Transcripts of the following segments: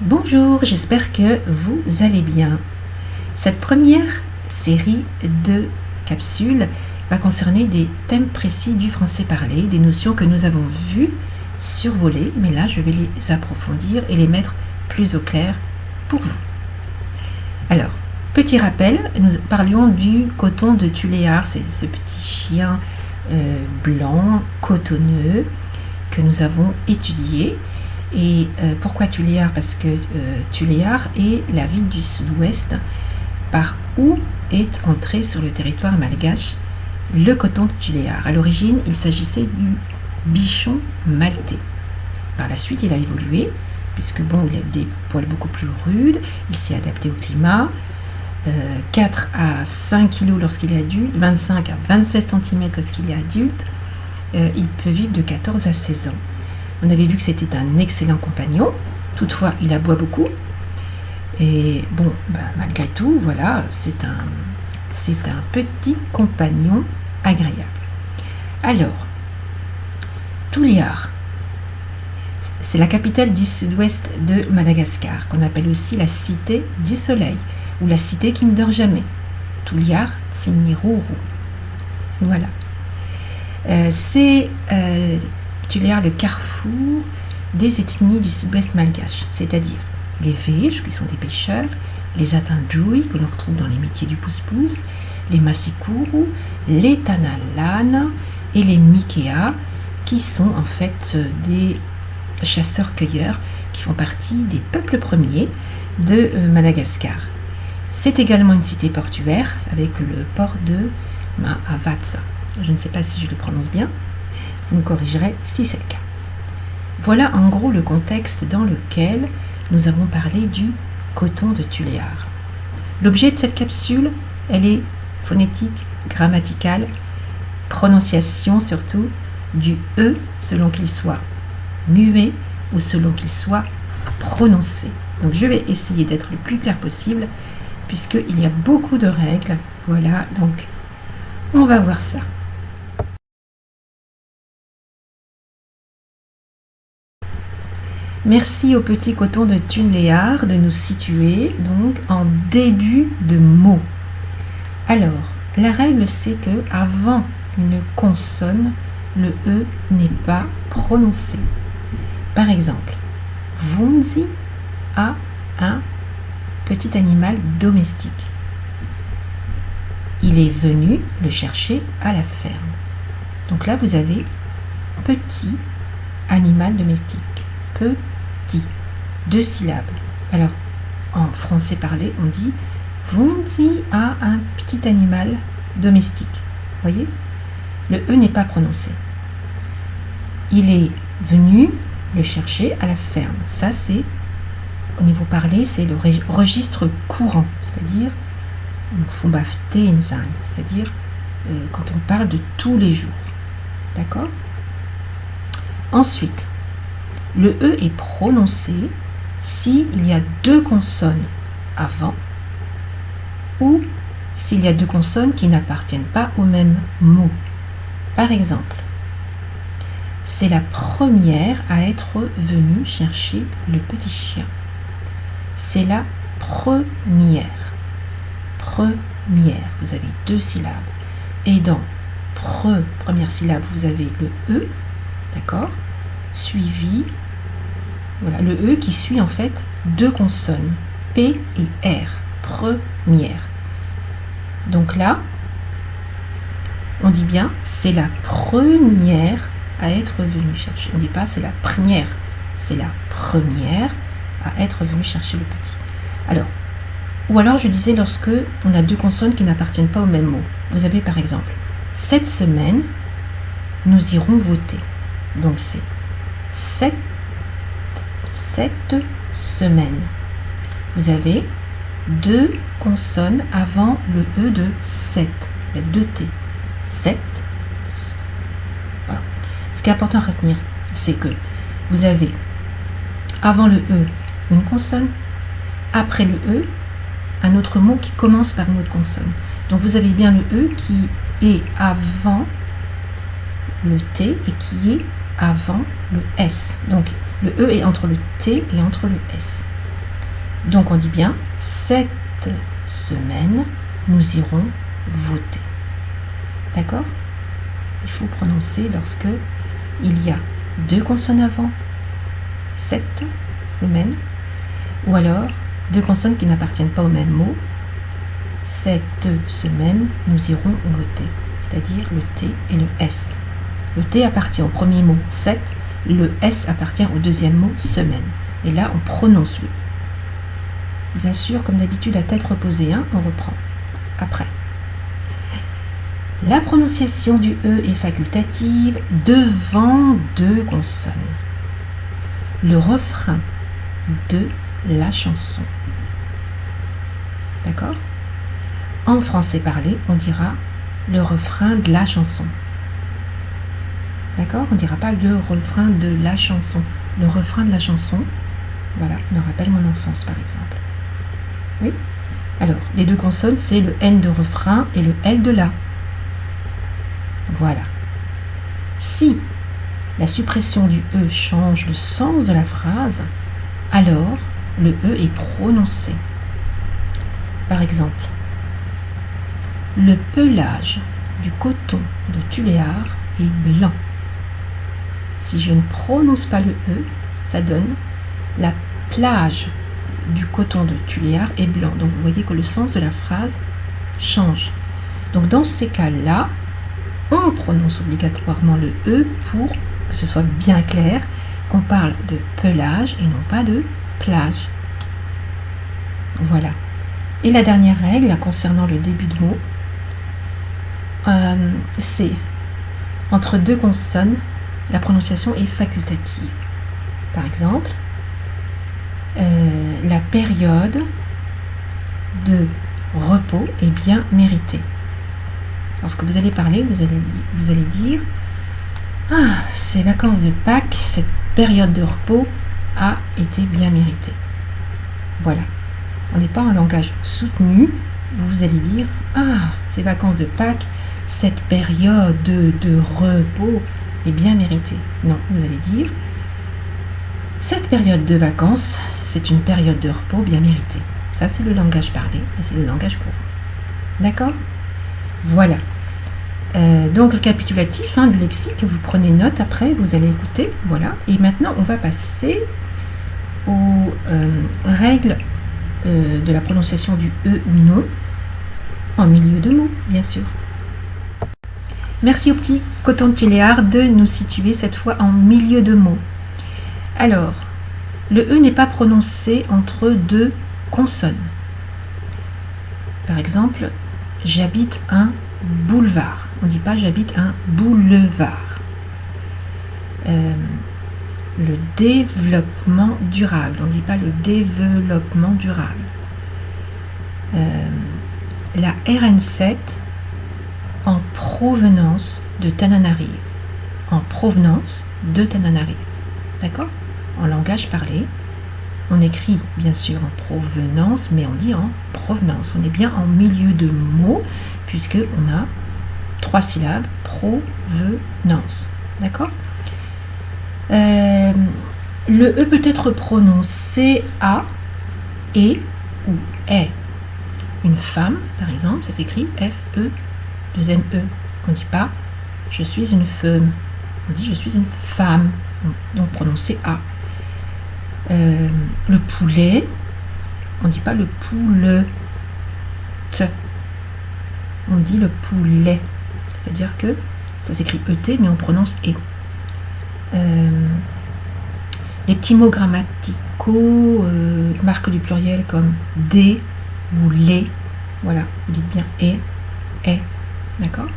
Bonjour, j'espère que vous allez bien. Cette première série de capsules va concerner des thèmes précis du français parlé, des notions que nous avons vues survoler, mais là je vais les approfondir et les mettre plus au clair pour vous. Alors, petit rappel, nous parlions du coton de Tuléar, c'est ce petit chien blanc, cotonneux, que nous avons étudié. Et pourquoi Tuléar? Parce que Tuléar est la ville du sud-ouest par où est entré sur le territoire malgache le coton de Tuléar. À l'origine, il s'agissait du bichon maltais. Par la suite, il a évolué, puisque il a eu des poils beaucoup plus rudes, il s'est adapté au climat, 4 à 5 kg lorsqu'il est adulte, 25 à 27 cm lorsqu'il est adulte, il peut vivre de 14 à 16 ans. On avait vu que c'était un excellent compagnon, toutefois il aboie beaucoup, et malgré tout, voilà, c'est un petit compagnon agréable. Alors, Tuléar, c'est la capitale du sud-ouest de Madagascar, qu'on appelle aussi la cité du soleil, ou la cité qui ne dort jamais. Tuléar Tsimiruru. Voilà. C'est Tuléar le carrefour des ethnies du sud-ouest malgache, c'est-à-dire les Véges, qui sont des pêcheurs, les Atandjoui, que l'on retrouve dans les métiers du pousse-pousse, les Masikuru, les Tanalana et les Mikea, qui sont en fait des chasseurs-cueilleurs qui font partie des peuples premiers de Madagascar. C'est également une cité portuaire avec le port de Mahavatsa. Je ne sais pas si je le prononce bien, vous me corrigerez si c'est le cas. Voilà en gros le contexte dans lequel nous avons parlé du coton de Tuléar. L'objet de cette capsule, elle est phonétique, grammaticale, prononciation surtout du E selon qu'il soit muet ou selon qu'il soit prononcé. Donc je vais essayer d'être le plus clair possible puisqu'il y a beaucoup de règles. Voilà, donc on va voir ça. Merci au petit coton de Tuléar de nous situer donc en début de mot. Alors, la règle c'est que avant une consonne, le E n'est pas prononcé. Par exemple, Vunzi a un petit animal domestique. Il est venu le chercher à la ferme. Donc là, vous avez petit animal domestique. Petit. 2 syllabes. Alors, en français parlé, on dit Vunzi a un petit animal domestique. Voyez? Le E n'est pas prononcé. Il est venu le chercher à la ferme. Ça, c'est, au niveau parlé, c'est le registre courant, c'est-à-dire c'est-à-dire quand on parle de tous les jours. D'accord? Ensuite, le E est prononcé s'il y a 2 consonnes avant ou s'il y a 2 consonnes qui n'appartiennent pas au même mot. Par exemple, c'est la première à être venue chercher le petit chien. C'est la première. Première, vous avez 2 syllabes. Et dans première syllabe, vous avez le E, d'accord, suivi, voilà, le E qui suit en fait 2 consonnes, P et R, première. Donc là, on dit bien, c'est la première à être venue chercher. On ne dit pas c'est la première, c'est la première à être venue chercher le petit. Alors, ou alors je disais lorsque on a 2 consonnes qui n'appartiennent pas au même mot. Vous avez par exemple, cette semaine, nous irons voter. Donc c'est cette semaine. Vous avez 2 consonnes avant le E de 7. Il y a 2 T. 7. Voilà. Ce qui est important à retenir, c'est que vous avez avant le E une consonne, après le E, un autre mot qui commence par une autre consonne. Donc vous avez bien le E qui est avant le T et qui est avant le S. Donc le E est entre le T et entre le S. Donc on dit bien, cette semaine, nous irons voter. D'accord? Il faut prononcer lorsque il y a deux consonnes avant, cette semaine, ou alors deux consonnes qui n'appartiennent pas au même mot. Cette semaine, nous irons voter, c'est-à-dire le T et le S. Le T appartient au premier mot, cette, le S appartient au deuxième mot, semaine. Et là, on prononce le. Bien sûr, comme d'habitude, à tête reposée, hein, on reprend après. La prononciation du E est facultative devant deux consonnes. Le refrain de la chanson. D'accord? En français parlé, on dira le refrain de la chanson. D'accord? On ne dira pas le refrain de la chanson. Le refrain de la chanson, voilà, me rappelle mon enfance par exemple. Oui? Alors, les deux consonnes, c'est le N de refrain et le L de la. Voilà. Si la suppression du E change le sens de la phrase, alors le E est prononcé. Par exemple, le pelage du coton de Tuléar est blanc. Si je ne prononce pas le E, ça donne la plage du coton de Tuléar est blanc. Donc vous voyez que le sens de la phrase change. Donc dans ces cas-là, on prononce obligatoirement le E pour que ce soit bien clair qu'on parle de pelage et non pas de plage. Voilà. Et la dernière règle concernant le début de mot, c'est entre deux consonnes, la prononciation est facultative. Par exemple, la période de repos est bien méritée. Lorsque vous allez parler, vous allez dire « Ah, ces vacances de Pâques, cette période de repos a été bien méritée. » Voilà. On n'est pas en langage soutenu. Vous allez dire « Ah, ces vacances de Pâques, cette période de repos est bien méritée. » Non, vous allez dire « Cette période de vacances, c'est une période de repos bien méritée. » Ça, c'est le langage parlé et c'est le langage courant. D'accord? Voilà. Donc, récapitulatif du lexique, vous prenez note après, vous allez écouter. Voilà. Et maintenant, on va passer aux règles de la prononciation du E ou non en milieu de mots, bien sûr. Merci au petit coton de Tuléar de nous situer cette fois en milieu de mots. Alors, le E n'est pas prononcé entre deux consonnes. Par exemple, j'habite un boulevard. On ne dit pas j'habite un boulevard. Le développement durable. On ne dit pas le développement durable. La RN7 en provenance de Tananarive. En provenance de Tananarive. D'accord? En langage parlé, on écrit bien sûr en provenance, mais on dit en provenance. On est bien en milieu de mots, puisque on a 3 syllabes, provenance. D'accord? Le E peut être prononcé A, et ou est. Une femme, par exemple, ça s'écrit F-E, deuxième E. On ne dit pas je suis une femme, on dit je suis une femme. Donc prononcé A. Le poulet, on ne dit pas le poule, on dit le poulet. C'est-à-dire que ça s'écrit ET, mais on prononce E. Les petits mots grammaticaux marquent du pluriel comme des ou les. Voilà, vous dites bien et, est. D'accord?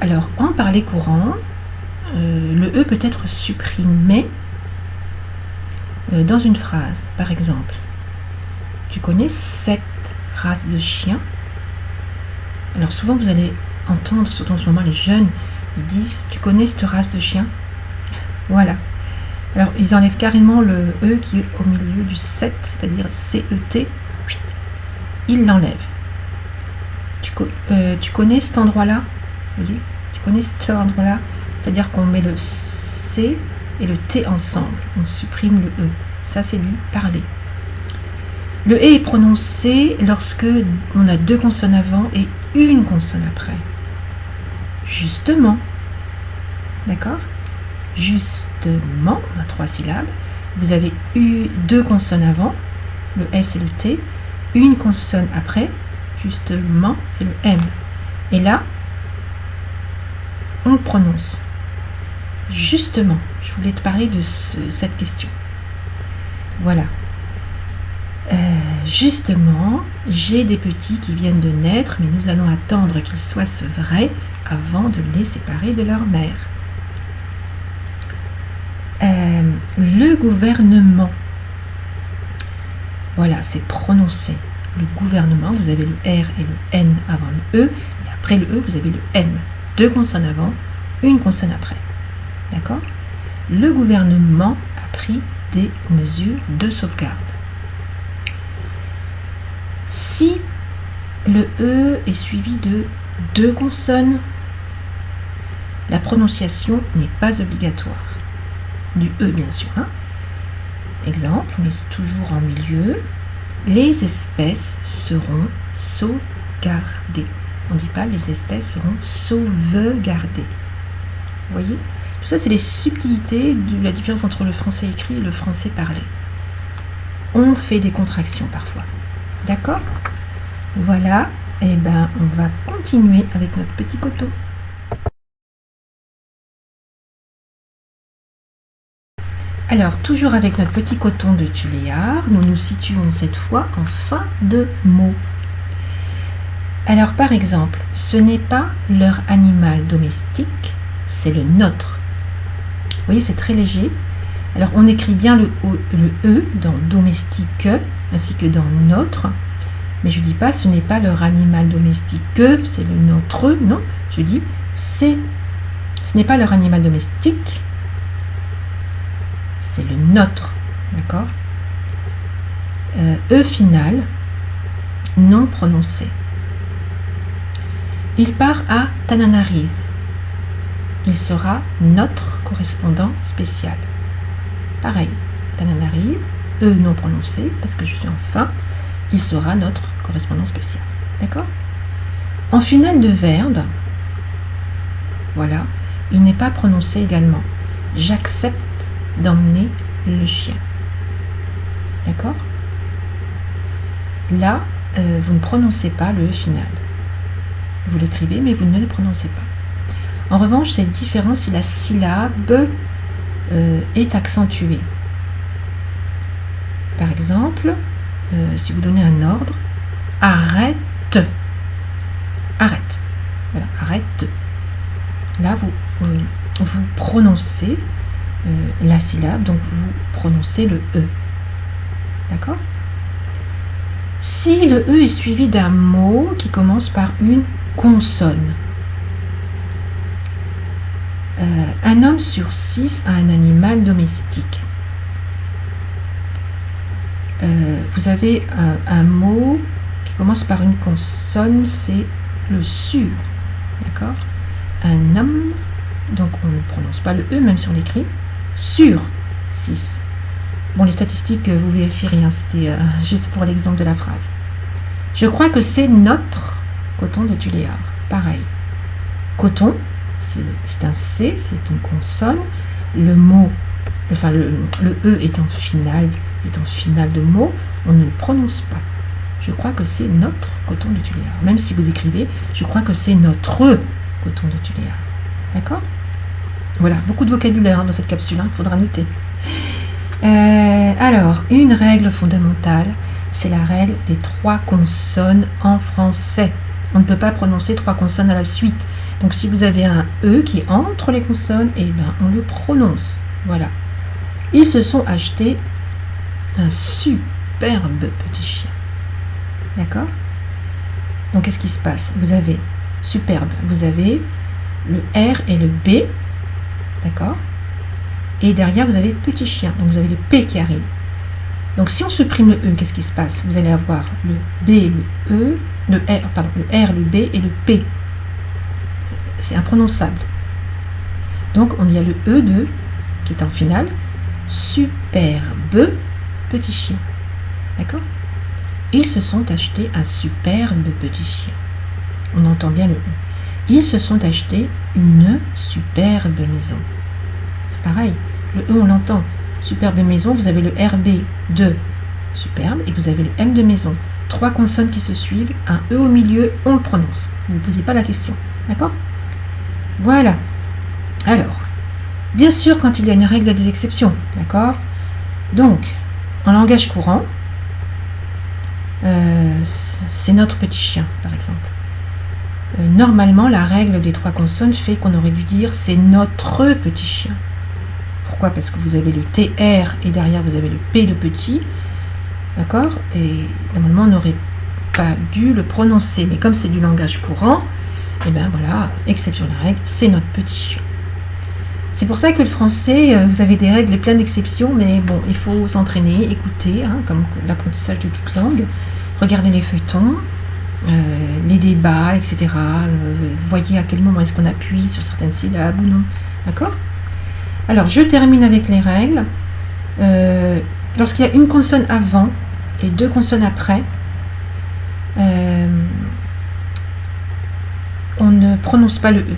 Alors, en parler courant, le E peut être supprimé dans une phrase. Par exemple, tu connais cette race de chien? Alors souvent vous allez entendre, surtout en ce moment les jeunes, ils disent tu connais cette race de chien? Voilà. Alors ils enlèvent carrément le E qui est au milieu du set, c'est-à-dire C-E-T, ils l'enlèvent. Tu connais cet endroit-là? Tu connais cet endroit-là? C'est-à-dire qu'on met le C et le T ensemble. On supprime le E. Ça, c'est du parler. Le E est prononcé lorsque on a 2 consonnes avant et une consonne après. Justement. D'accord? Justement, on a 3 syllabes. Vous avez eu 2 consonnes avant, le S et le T, une consonne après, justement, c'est le M. Et là, on le prononce. Justement, je voulais te parler de cette question. Voilà. Justement, j'ai des petits qui viennent de naître, mais nous allons attendre qu'ils soient sevrés avant de les séparer de leur mère. Le gouvernement. Voilà, c'est prononcé. Le gouvernement, vous avez le R et le N avant le E, et après le E, vous avez le M. 2 consonnes avant, une consonne après. D'accord? Le gouvernement a pris des mesures de sauvegarde. Si le E est suivi de 2 consonnes, la prononciation n'est pas obligatoire. Du E, bien sûr. Hein. Exemple, on est toujours en milieu. Les espèces seront sauvegardées. On ne dit pas les espèces seront sauvegardées. Vous voyez? Tout ça, c'est les subtilités de la différence entre le français écrit et le français parlé. On fait des contractions parfois. D'accord? Voilà. Et ben, on va continuer avec notre petit coton. Alors, toujours avec notre petit coton de Tuléar, nous nous situons cette fois en fin de mot. Alors, par exemple, ce n'est pas leur animal domestique, c'est le nôtre. Vous voyez, c'est très léger. Alors, on écrit bien le E dans domestique, ainsi que dans notre. Mais je ne dis pas ce n'est pas leur animal domestique, c'est le nôtre. Non, je dis ce n'est pas leur animal domestique, c'est le nôtre. D'accord? E final, non prononcé. Il part à Tananarive. Il sera notre correspondant spécial. Pareil, Tananarive, E non prononcé, parce que je suis en fin, il sera notre correspondant spécial. D'accord? En finale de verbe, voilà, il n'est pas prononcé également. J'accepte d'emmener le chien. D'accord? Là, vous ne prononcez pas le E final. Vous l'écrivez, mais vous ne le prononcez pas. En revanche, c'est différent si la syllabe est accentuée. Par exemple, si vous donnez un ordre, arrête. Arrête. Voilà, arrête. Là, vous prononcez la syllabe, donc vous prononcez le E. D'accord? Si le E est suivi d'un mot qui commence par une consonne. Un homme sur 6 a un animal domestique. Vous avez un mot qui commence par une consonne, c'est le sur. D'accord? Un homme, donc on ne prononce pas le E, même si on l'écrit, sur 6. Bon, les statistiques, vous vérifierez, hein, c'était juste pour l'exemple de la phrase. Je crois que c'est notre coton de Tuléar. Pareil. Coton, c'est un C, c'est une consonne. Le mot, enfin le E est en finale de mot, on ne le prononce pas. Je crois que c'est notre coton de Tuléar. Même si vous écrivez, je crois que c'est notre coton de Tuléar. D'accord? Voilà, beaucoup de vocabulaire hein, dans cette capsule, il faudra noter. Alors, une règle fondamentale, c'est la règle des 3 consonnes en français. On ne peut pas prononcer 3 consonnes à la suite. Donc, si vous avez un E qui est entre les consonnes, eh bien, on le prononce. Voilà. Ils se sont achetés un superbe petit chien. D'accord? Donc, qu'est-ce qui se passe? Vous avez superbe, vous avez le R et le B. D'accord? Et derrière, vous avez petit chien. Donc, vous avez le P qui arrive. Donc, si on supprime le E, qu'est-ce qui se passe? Vous allez avoir le B, le E, le R, le B et le P. C'est imprononçable. Donc, il y a le E2 qui est en finale, superbe petit chien. D'accord? Ils se sont achetés un superbe petit chien. On entend bien le E. Ils se sont achetés une superbe maison. C'est pareil, le E on l'entend. Superbe maison, vous avez le RB de superbe et vous avez le M de maison. 3 consonnes qui se suivent, un E au milieu, on le prononce. Vous ne posez pas la question. D'accord? Voilà. Alors, bien sûr, quand il y a une règle, il y a des exceptions. D'accord? Donc, en langage courant, c'est notre petit chien, par exemple. Normalement, la règle des 3 consonnes fait qu'on aurait dû dire c'est notre petit chien. Pourquoi? Parce que vous avez le TR et derrière vous avez le P de petit. D'accord? Et normalement, on n'aurait pas dû le prononcer. Mais comme c'est du langage courant, et bien voilà, exception de la règle, c'est notre petit chien. C'est pour ça que le français, vous avez des règles et plein d'exceptions, mais bon, il faut s'entraîner, écouter, hein, comme l'apprentissage de toute langue, regarder les feuilletons, les débats, etc. Voyez à quel moment est-ce qu'on appuie sur certaines syllabes ou non. D'accord? Alors, je termine avec les règles. Lorsqu'il y a une consonne avant et 2 consonnes après, on ne prononce pas le E.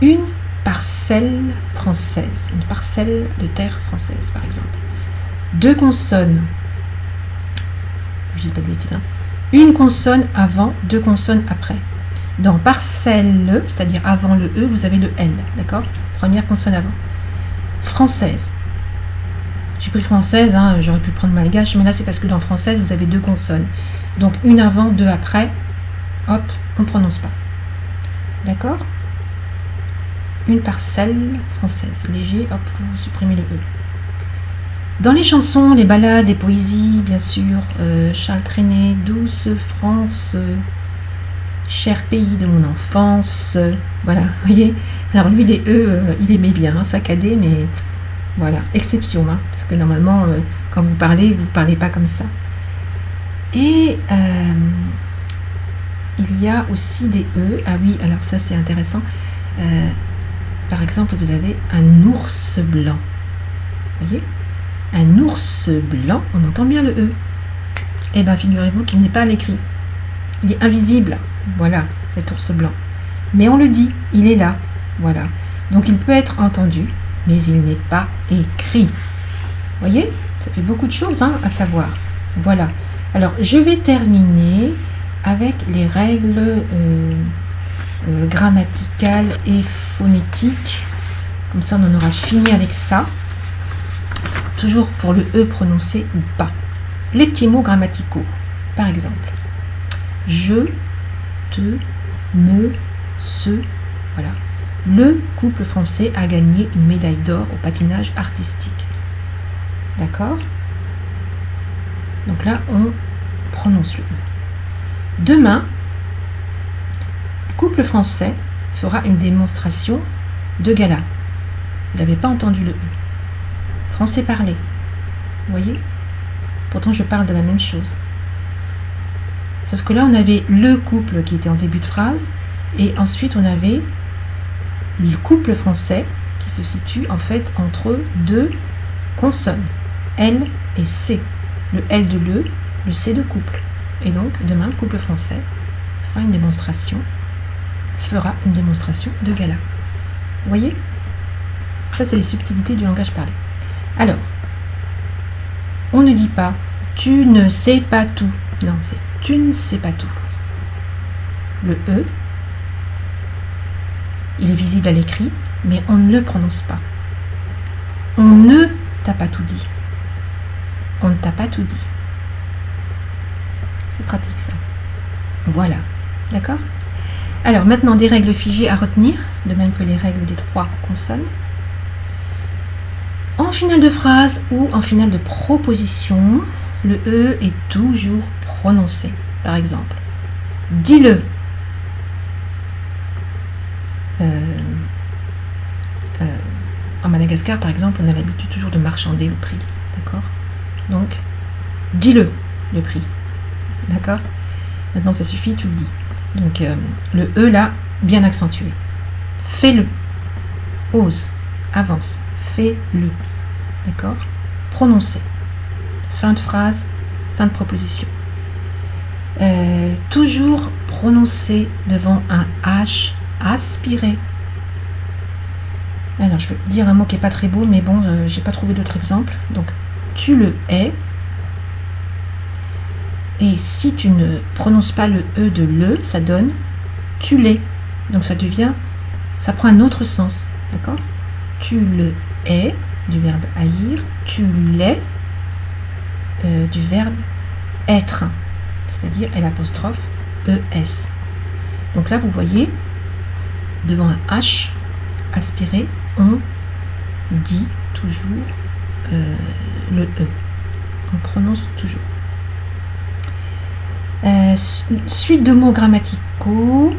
Une parcelle française, une parcelle de terre française, par exemple. 2 consonnes, je dis pas de bêtises, hein. Une consonne avant, 2 consonnes après. Dans parcelle, c'est-à-dire avant le E, vous avez le L, d'accord? Première consonne avant. Française. J'ai pris française, hein, j'aurais pu prendre malgache, mais là c'est parce que dans française, vous avez 2 consonnes. Donc une avant, 2 après, hop, on ne prononce pas. D'accord? Une parcelle française. Léger, hop, vous supprimez le E. Dans les chansons, les ballades, les poésies, bien sûr, Charles Trenet, Douce France, cher pays de mon enfance, voilà, vous voyez. Alors lui, les E, il aimait bien, hein, saccadé, mais voilà, exception, hein, parce que normalement, quand vous parlez pas comme ça. Et il y a aussi des E, ah oui, alors ça c'est intéressant, par exemple, vous avez un ours blanc, vous voyez, un ours blanc, on entend bien le E. Eh bien, figurez-vous qu'il n'est pas à l'écrit. Il est invisible. Voilà, cet ours blanc. Mais on le dit, il est là. Voilà. Donc, il peut être entendu, mais il n'est pas écrit. Vous voyez? Ça fait beaucoup de choses, hein, à savoir. Voilà. Alors, je vais terminer avec les règles grammaticales et phonétiques. Comme ça, on en aura fini avec ça. Toujours pour le E prononcé ou pas. Les petits mots grammaticaux. Par exemple, je, te, me, ce. Voilà. Le couple français a gagné une médaille d'or au patinage artistique. D'accord? Donc là, on prononce le E. Demain, le couple français fera une démonstration de gala. Vous n'avez pas entendu le E. Français parlé. Vous voyez? Pourtant, je parle de la même chose. Sauf que là, on avait le couple qui était en début de phrase, et ensuite, on avait le couple français qui se situe en fait entre 2 consonnes, L et C. Le L de le C de couple. Et donc, demain, le couple français fera une démonstration de gala. Vous voyez? Ça, c'est les subtilités du langage parlé. Alors, on ne dit pas « tu ne sais pas tout ». Non, c'est « tu ne sais pas tout ». Le E, il est visible à l'écrit, mais on ne le prononce pas. On ne t'a pas tout dit. On ne t'a pas tout dit. C'est pratique, ça. Voilà. D'accord? Alors, maintenant, des règles figées à retenir, de même que les règles des 3 consonnes. En finale de phrase ou en finale de proposition, le E est toujours prononcé. Par exemple, dis-le. En Madagascar, par exemple, on a l'habitude toujours de marchander le prix. D'accord? Donc, dis-le, le prix. D'accord? Maintenant, ça suffit, tu le dis. Donc, le E, là, bien accentué. Fais-le. Ose. Avance. fais-le. D'accord? Prononcer. Fin de phrase, fin de proposition. Toujours prononcer devant un H, aspirer. Alors, je vais dire un mot qui n'est pas très beau, mais bon, j'ai pas trouvé d'autres exemples. Donc, tu le es. Et si tu ne prononces pas le E de le, ça donne tu l'es. Donc, ça prend un autre sens. D'accord? Tu le es, du verbe haïr. Tu l'es, du verbe être. C'est-à-dire l'apostrophe ES. Donc là, vous voyez, devant un H, aspiré, on dit toujours le E. On prononce toujours. Suite de mots grammaticaux.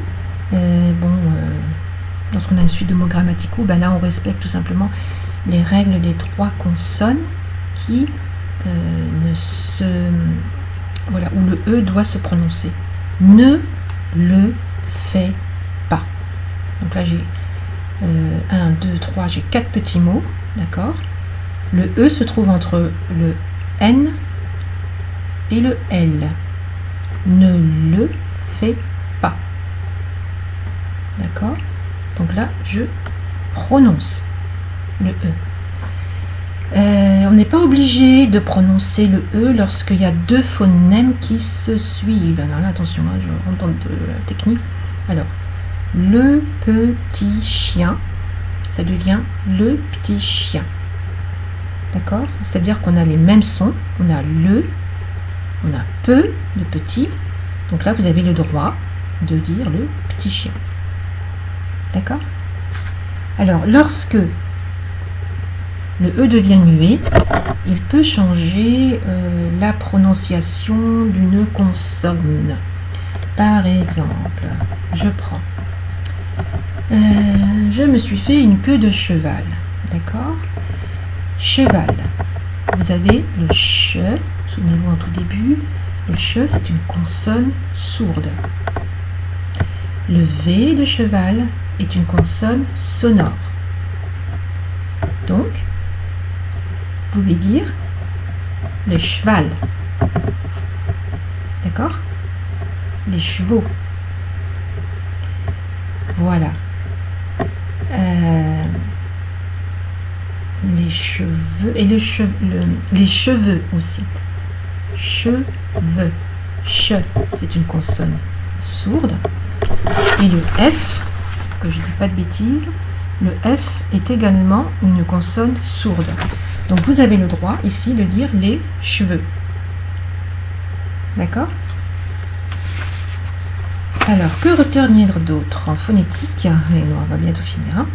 Lorsqu'on a une suite de mots grammaticaux, là, on respecte tout simplement les règles des 3 consonnes qui où le E doit se prononcer. Ne le fais pas. Donc là, j'ai 1, 2, 3, j'ai 4 petits mots, d'accord? Le E se trouve entre le N et le L. Ne le fais pas. D'accord? Donc là, je prononce le E. On n'est pas obligé de prononcer le E lorsqu'il y a 2 phonèmes qui se suivent. Alors là, attention, je rentre dans la technique. Alors, le petit chien, ça devient le petit chien. D'accord? C'est-à-dire qu'on a les mêmes sons. On a le, on a peu de petit. Donc là, vous avez le droit de dire le petit chien. D'accord? Alors, lorsque le E devient muet, il peut changer la prononciation d'une consonne. Par exemple, je prends. Je me suis fait une queue de cheval. D'accord? Cheval. Vous avez le che, souvenez-vous en tout début, le che c'est une consonne sourde. Le V de cheval est une consonne sonore. Donc, vous pouvez dire le cheval. D'accord? Les chevaux. Voilà. Les cheveux et les cheveux aussi. Cheveux. Che, c'est une consonne sourde. Et le F, que je ne dis pas de bêtises, le F est également une consonne sourde. Donc vous avez le droit ici de dire les cheveux. D'accord? Alors, que retenir d'autre en phonétique? Et on va bientôt finir. Hein.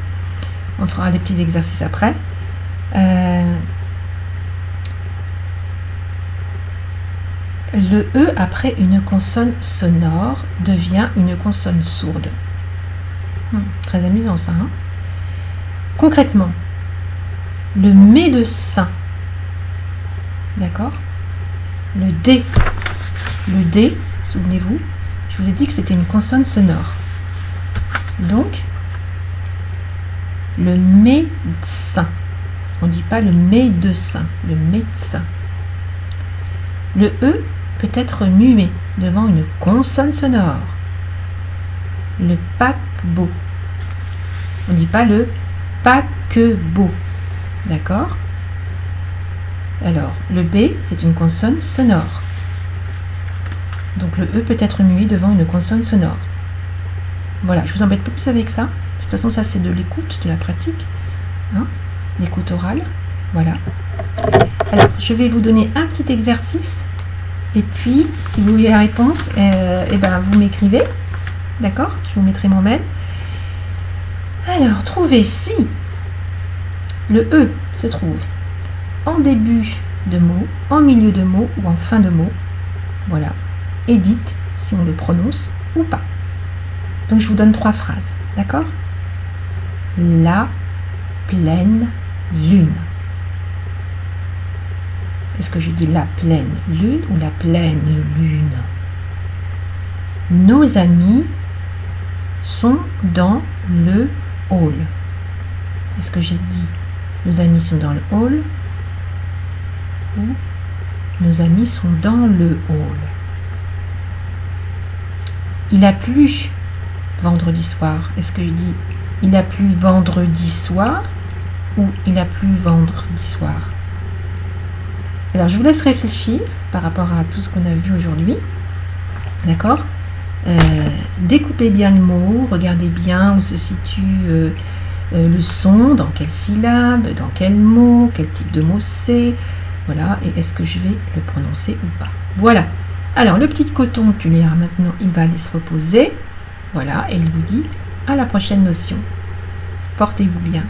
On fera des petits exercices après. Le E après une consonne sonore devient une consonne sourde. Très amusant ça. Hein. Concrètement, le médecin, d'accord? Le D, souvenez-vous, je vous ai dit que c'était une consonne sonore. Donc, le médecin, on ne dit pas le médecin, le médecin. Le E peut être muet devant une consonne sonore. Le paquebot, on ne dit pas le paquebot. D'accord? Alors, le B, c'est une consonne sonore. Donc, le E peut être muet devant une consonne sonore. Voilà, je vous embête pas plus avec ça. De toute façon, ça, c'est de l'écoute, de la pratique. Hein? L'écoute orale. Voilà. Alors, je vais vous donner un petit exercice. Et puis, si vous voulez la réponse, vous m'écrivez. D'accord? Je vous mettrai mon mail. Alors, trouvez si le E se trouve en début de mot, en milieu de mot ou en fin de mot. Voilà. Et dites si on le prononce ou pas. Donc, je vous donne 3 phrases. D'accord? La pleine lune. Est-ce que je dis la pleine lune ou la pleine lune? Nos amis sont dans le hall. Est-ce que j'ai dit Nos amis sont dans le hall. Ou nos amis sont dans le hall. Il a plu vendredi soir. Est-ce que je dis il a plu vendredi soir ou il a plu vendredi soir? Alors, je vous laisse réfléchir par rapport à tout ce qu'on a vu aujourd'hui. D'accord? Découpez bien le mot, regardez bien où se situe le son, dans quelle syllabe, dans quel mot, quel type de mot c'est. Voilà, et est-ce que je vais le prononcer ou pas? Voilà. Alors, le petit coton tuléaire, maintenant, il va aller se reposer. Voilà, et il vous dit à la prochaine notion. Portez-vous bien.